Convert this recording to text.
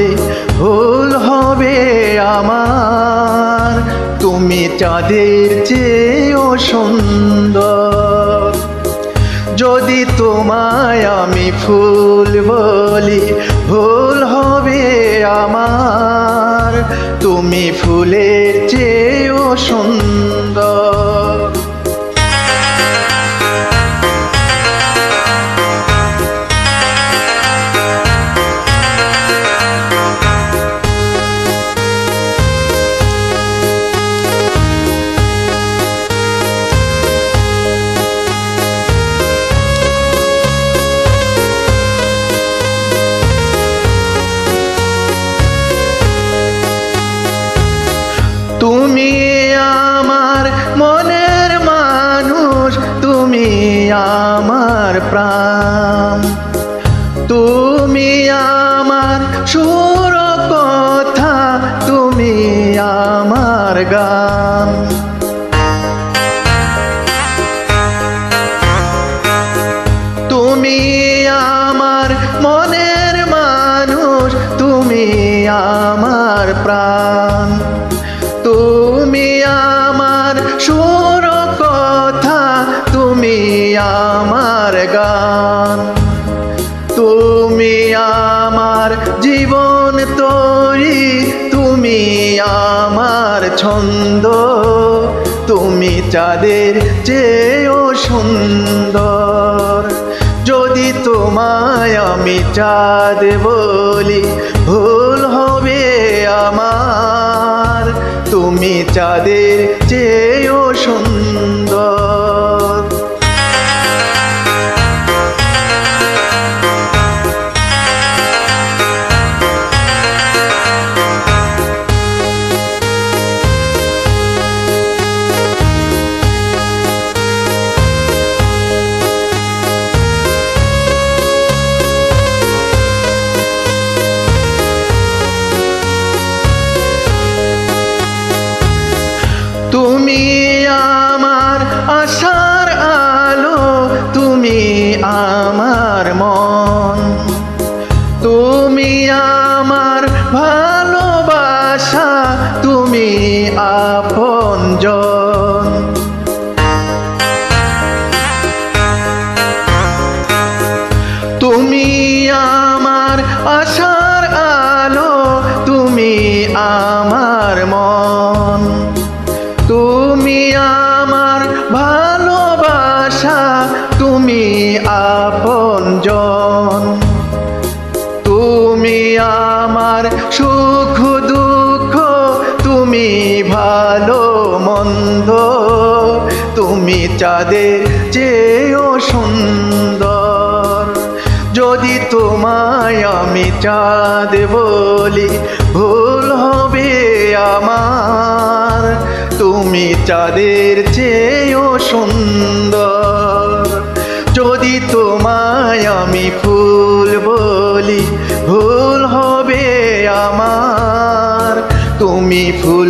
বলি ভুল হবে আমার। তুমি চাঁদের চেয়েও সুন্দর। যদি তোমায় আমি ফুল বলি ভুল হবে আমার। তুমি ফুলের চেয়েও সুন্দর। তুমি আমার মনের মানুষ, তুমি আমার প্রাণ। তুমি আমার সুর কথা, তুমি আমার গান। তুমি আমার মনের মানুষ, তুমি আমার প্রাণ। তুমি আমার সুর কথা, তুমি আমার গান। তুমি আমার জীবন তরি, তুমি আমার ছন্দ। তুমি চাঁদের চেয়েও সুন্দর। যদি তোমায় আমি চাঁদ বলি ভুল হবে আমার। তুমি চাঁদের চেয়েও সুন্দর। তুমি আমার আশার আলো, তুমি আমার মন। তুমি আমার ভালোবাসা, তুমি আপনজন। তুমি আমার আশার আলো, তুমি আমার মন। তুমি আমার ভালোবাসা, তুমি আপনজন। তুমি আমার সুখ দুঃখ, তুমি ভালো মন্দ। তুমি চাঁদের চেয়েও সুন্দর। যদি তোমায় আমি চাঁদ বলি ভুল হবে আমার। তুমি চাঁদের চেয়েও সুন্দর। যদি তোমায় আমি ফুল বলি ভুল হবে আমার। তুমি ফুল